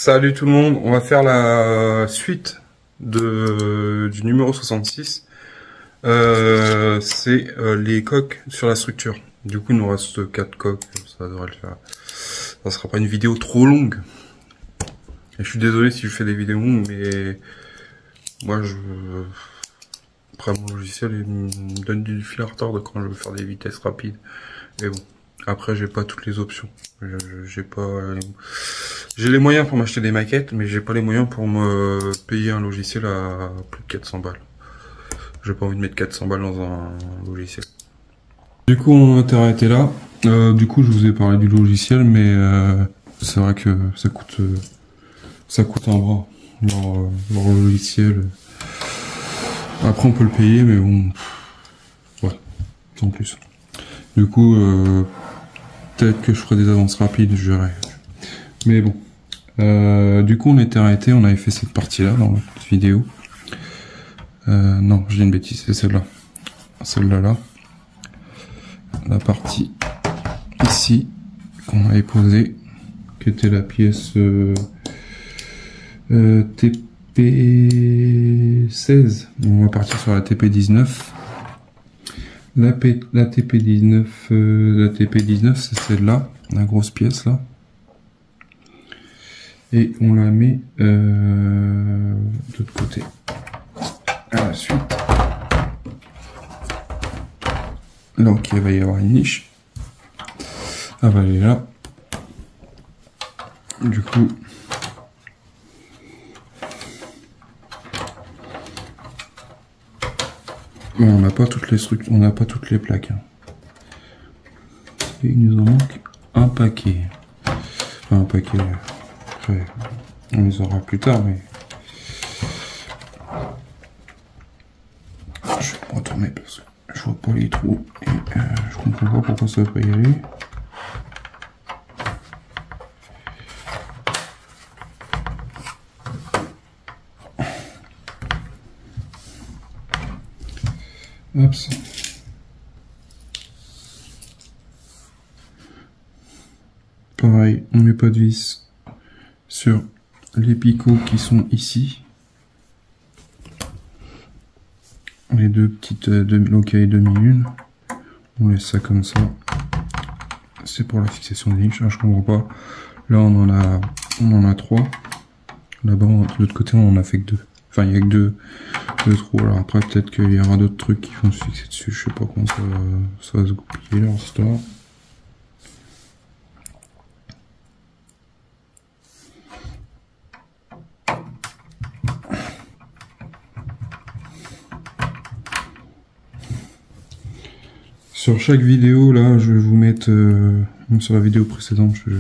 Salut tout le monde, on va faire la suite du numéro 66. C'est les coques sur la structure. Du coup, il nous reste 4 coques, ça devrait le faire. Ça sera pas une vidéo trop longue. Et je suis désolé si je fais des vidéos longues, mais moi, après mon logiciel, il me donne du fil à retordre quand je veux faire des vitesses rapides. Mais bon, après, j'ai pas toutes les options. J'ai les moyens pour m'acheter des maquettes, mais j'ai pas les moyens pour me payer un logiciel à plus de 400 balles. J'ai pas envie de mettre 400 balles dans un logiciel. Du coup, on va arrêté là. Du coup, je vous ai parlé du logiciel, mais c'est vrai que ça coûte un bras. Leur logiciel. Après, on peut le payer, mais bon, ouais, sans plus. Du coup, peut-être que je ferai des avances rapides, je verrai. Mais bon. Du coup, on était arrêté, on avait fait cette partie-là dans la vidéo. Non, je dis une bêtise, c'est celle-là. Celle-là, là. La partie ici qu'on avait posée, qui était la pièce TP16. On va partir sur la TP19. La TP19, c'est celle-là, la grosse pièce là. Et on la met de l'autre côté. À la suite. Donc il va y avoir une niche. Elle va aller là. Du coup, on n'a pas toutes les structures, on n'a pas toutes les plaques. Et il nous en manque un paquet. Enfin, un paquet. Après, on les aura plus tard, mais je vais me retourner parce que je vois pas les trous et je comprends pas pourquoi ça va pas y aller. Hop. Pareil, on met pas de vis sur les picots qui sont ici. Les deux petites locailles demi-lune. On laisse ça comme ça. C'est pour la fixation des niches. Ah, je comprends pas. Là, on en a 3. Là-bas, de l'autre côté, on en a fait que 2. Enfin, il n'y a que deux trous. Alors après, peut-être qu'il y aura d'autres trucs qui vont se fixer dessus. Je sais pas comment ça va se goupiller leur histoire. Sur chaque vidéo, là, je vais vous mettre, même sur la vidéo précédente, je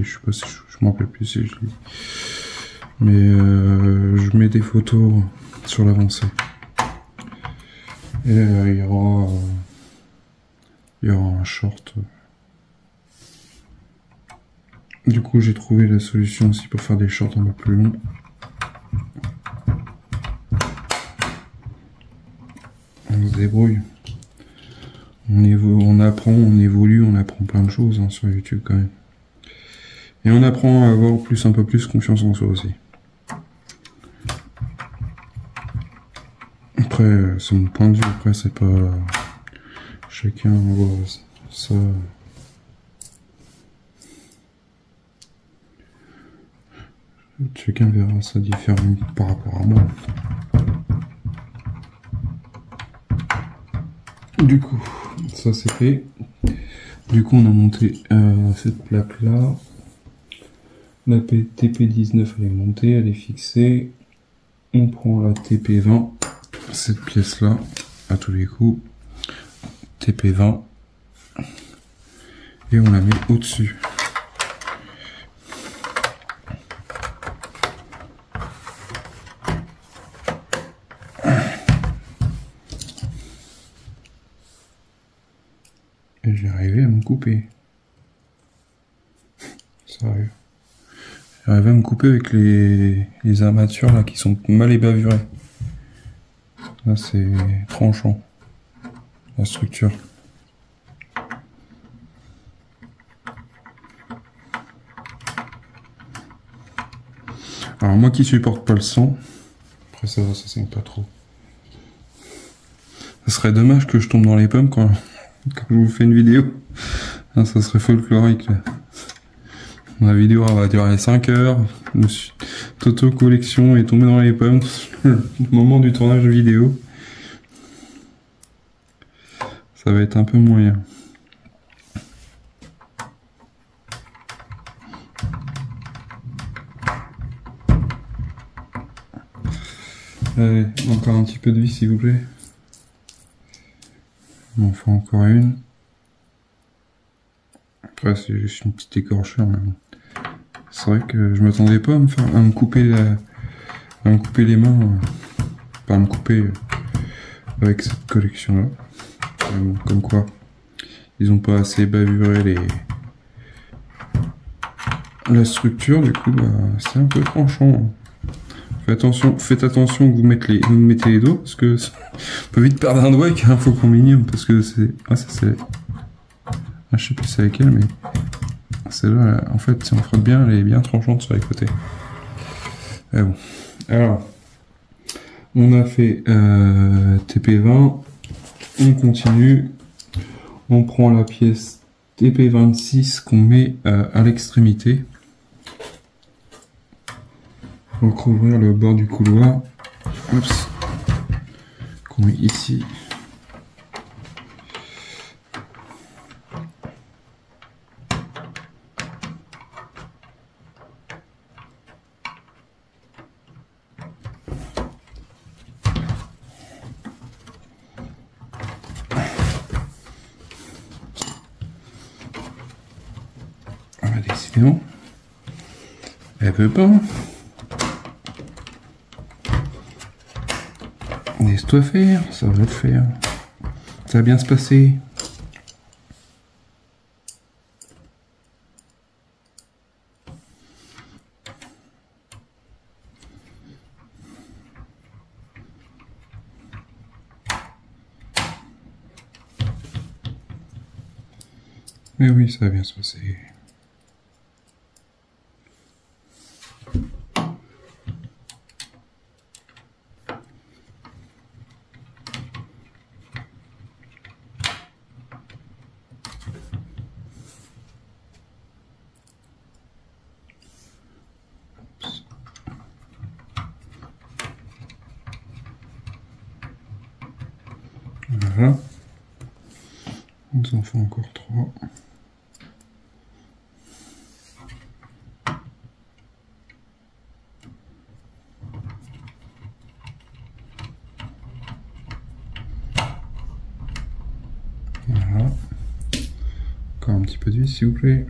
sais pas si je m'en rappelle plus si je l'ai dit, mais je mets des photos sur l'avancée. Et il y aura un short. Du coup, j'ai trouvé la solution aussi pour faire des shorts un peu plus longs. On se débrouille. On apprend, on évolue, on apprend plein de choses hein, sur YouTube quand même. Et on apprend à avoir un peu plus confiance en soi aussi. Après, c'est mon point de vue, après c'est pas... Chacun voit ça... Chacun verra ça différemment par rapport à moi. Du coup, ça c'est fait. Du coup, on a monté cette plaque là. La TP19 elle est montée, elle est fixée. On prend la TP20, cette pièce là, à tous les coups. TP20. Et on la met au-dessus. Et j'ai arrivé à me couper. Sérieux. J'ai arrivé à me couper avec les armatures là qui sont mal ébavurées. Là c'est tranchant. La structure. Alors moi qui supporte pas le sang, après ça va, ça saigne pas trop. Ça serait dommage que je tombe dans les pommes quand je vous fais une vidéo. Ah, ça serait folklorique là. La vidéo elle va durer 5 heures. Toto collection est tombé dans les pommes au moment du tournage de vidéo. Ça va être un peu moyen. Allez, encore un petit peu de vis s'il vous plaît. Il m'en faut encore une. Après c'est juste une petite écorchure mais bon. C'est vrai que je m'attendais pas à me couper les mains. Pas à me couper avec cette collection là. Bon, comme quoi ils ont pas assez bavuré la structure, du coup bah, c'est un peu tranchant. Faites attention que vous mettez les doigts, parce que on peut vite perdre un doigt avec un faucon minium, parce que c'est... Ah ça c'est... Ah, je sais plus c'est laquelle, mais... Celle-là, en fait, si on frotte bien, elle est bien tranchante sur les côtés. Ah bon. Alors, on a fait TP20, on continue, on prend la pièce TP26 qu'on met à l'extrémité. Pour couvrir le bord du couloir, oups, qu'on met ici. Ah, décidément, elle peut pas. Laisse-toi faire, ça va le faire. Ça va bien se passer. Mais oui, ça va bien se passer. Voilà. On nous en fait encore 3. Voilà. Encore un petit peu de vis s'il vous plaît.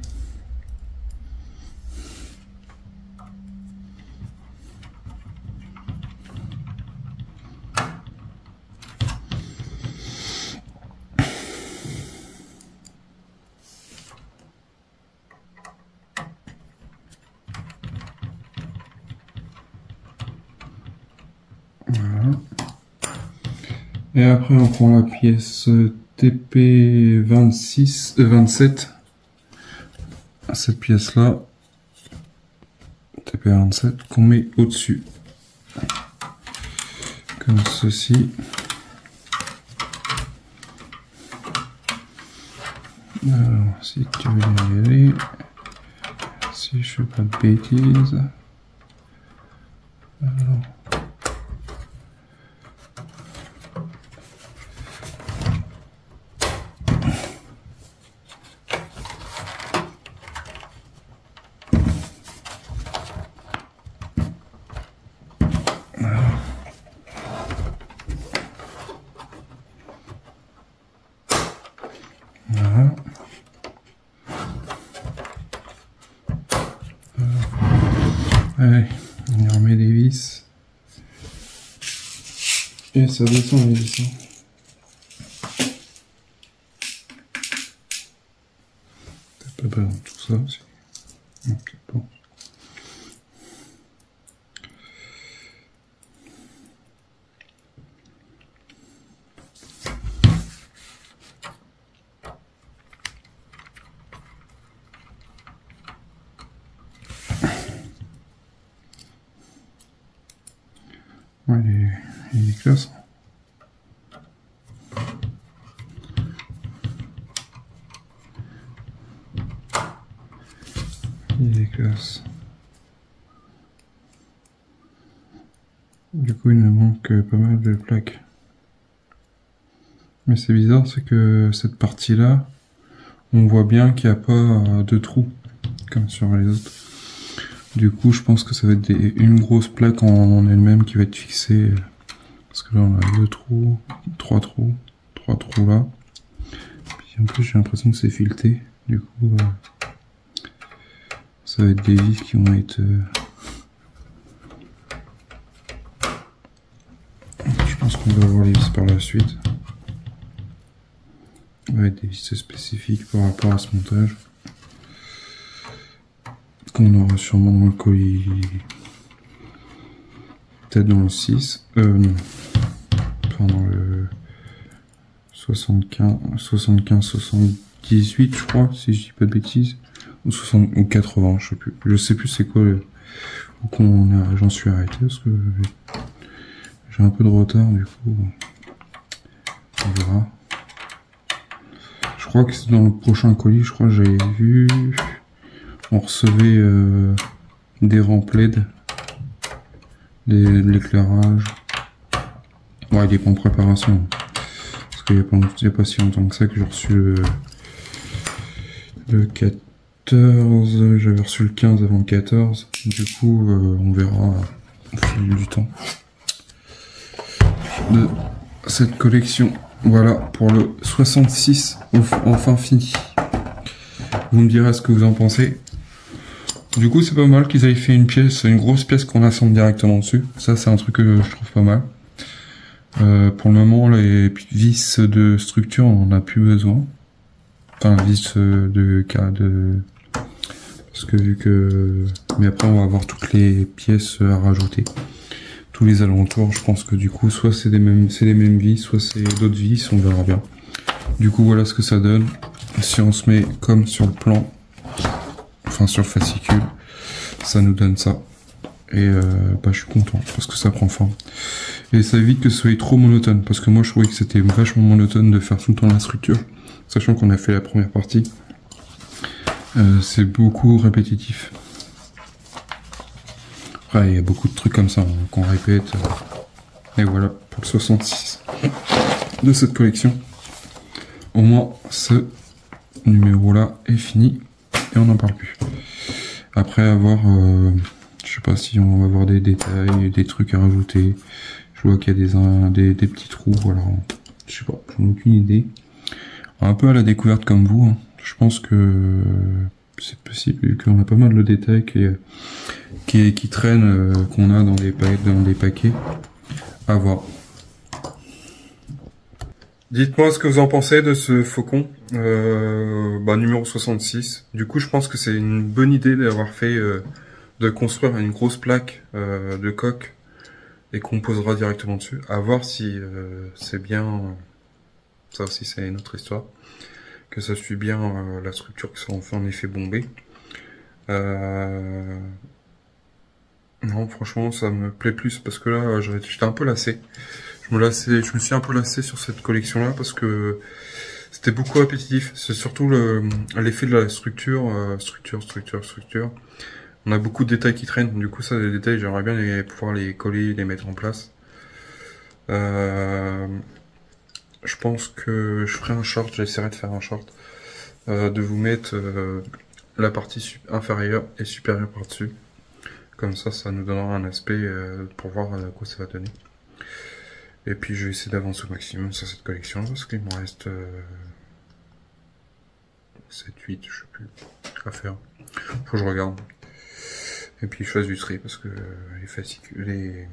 Voilà. Et après on prend la pièce TP26, 27. Cette pièce là, TP27, qu'on met au-dessus. Comme ceci. Alors, si tu veux y aller, si je fais pas de bêtises. Alors. Voilà. Allez, on y remet des vis. Et ça descend les vis. T'as pas dans tout ça aussi. Ok, bon. Ouais, il est classe. Il est classe. Du coup, il me manque pas mal de plaques. Mais c'est bizarre, c'est que cette partie-là, on voit bien qu'il n'y a pas de trou, comme sur les autres. Du coup, je pense que ça va être une grosse plaque en elle-même qui va être fixée. Parce que là, on a 2 trous, 3 trous, 3 trous là. Puis en plus, j'ai l'impression que c'est fileté. Du coup, ça va être des vis qui vont être... Je pense qu'on va voir les vis par la suite. Ça va être des vis spécifiques par rapport à ce montage. Qu'on aura sûrement dans le colis. Peut-être dans le 6. Non. Enfin, dans le 75, 78, je crois, si je dis pas de bêtises. Ou 80, je sais plus. Je sais plus c'est quoi où j'en suis arrêté parce que j'ai un peu de retard du coup. On verra. Je crois que c'est dans le prochain colis, je crois que j'avais vu. On recevait des rampes LED, de l'éclairage. Ouais, il est pas en préparation. Parce qu'il n'y a pas si longtemps que ça que j'ai reçu le 14. J'avais reçu le 15 avant le 14. Du coup, on verra au fil du temps de cette collection. Voilà pour le 66, enfin fini. Vous me direz ce que vous en pensez. Du coup, c'est pas mal qu'ils aient fait une grosse pièce qu'on assemble directement dessus. Ça, c'est un truc que je trouve pas mal. Pour le moment, les vis de structure, on n'en a plus besoin. Enfin, vis parce que vu que... Mais après, on va avoir toutes les pièces à rajouter. Tous les alentours, je pense que du coup, soit c'est les mêmes vis, soit c'est d'autres vis, on verra bien. Du coup, voilà ce que ça donne. Si on se met comme sur le plan, enfin sur le fascicule, ça nous donne ça. Et je suis content parce que ça prend forme. Et ça évite que ce soit trop monotone, parce que moi je trouvais que c'était vachement monotone de faire tout le temps la structure, sachant qu'on a fait la première partie. C'est beaucoup répétitif. Après il y a beaucoup de trucs comme ça qu'on répète. Et voilà pour le 66 de cette collection. Au moins ce numéro là est fini et on n'en parle plus. Après avoir, je sais pas si on va avoir des détails, des trucs à rajouter. Je vois qu'il y a des petits trous, voilà. Je sais pas, j'en ai aucune idée. Un peu à la découverte comme vous, hein. Je pense que c'est possible, vu qu'on a pas mal de détails qui traînent, qu'on a dans des paquets. À voir. Dites-moi ce que vous en pensez de ce faucon, numéro 66. Du coup, je pense que c'est une bonne idée d'avoir fait, de construire une grosse plaque de coque et qu'on posera directement dessus. À voir si c'est bien, ça aussi c'est une autre histoire, que ça suit bien la structure qui soit en effet bombée. Non, franchement, ça me plaît plus parce que là, j'étais un peu lassé. Je me suis un peu lassé sur cette collection-là parce que c'était beaucoup répétitif. C'est surtout l'effet de la structure, structure. On a beaucoup de détails qui traînent. Du coup, ça, des détails, j'aimerais bien pouvoir les coller, les mettre en place. Je pense que je ferai un short. J'essaierai de faire un short, de vous mettre la partie inférieure et supérieure par-dessus. Comme ça nous donnera un aspect pour voir à quoi ça va donner. Et puis je vais essayer d'avancer au maximum sur cette collection parce qu'il me reste 7, 8, je sais plus, à faire. Faut que je regarde. Et puis je fasse du tri parce que les fascicules,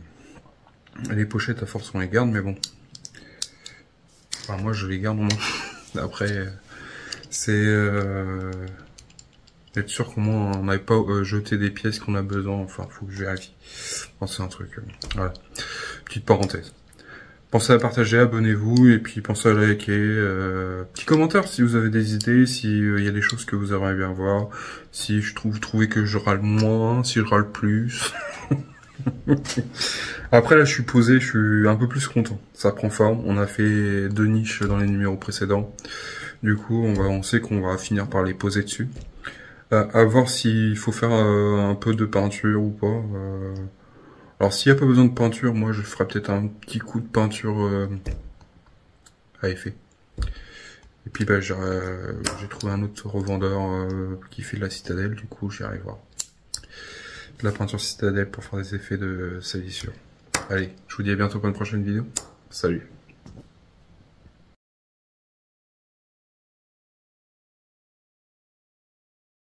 les pochettes à force on les garde, mais bon. Enfin moi je les garde au moins. Après c'est être sûr qu'au moins on n'avait pas jeté des pièces qu'on a besoin. Enfin faut que je vérifie. Bon, c'est un truc. Voilà. Petite parenthèse. Pensez à partager, abonnez-vous, et puis pensez à liker, petit commentaire si vous avez des idées, si y a des choses que vous aimeriez bien voir, si vous trouvez que je râle moins, si je râle plus. Après là je suis posé, je suis un peu plus content. Ça prend forme. On a fait 2 niches dans les numéros précédents. Du coup on sait qu'on va finir par les poser dessus. À voir s'il faut faire un peu de peinture ou pas. Alors s'il n'y a pas besoin de peinture, moi je ferai peut-être un petit coup de peinture à effet. Et puis bah, j'ai trouvé un autre revendeur qui fait de la citadelle, du coup j'irai voir. De la peinture citadelle pour faire des effets de salissure. Allez, je vous dis à bientôt pour une prochaine vidéo. Salut.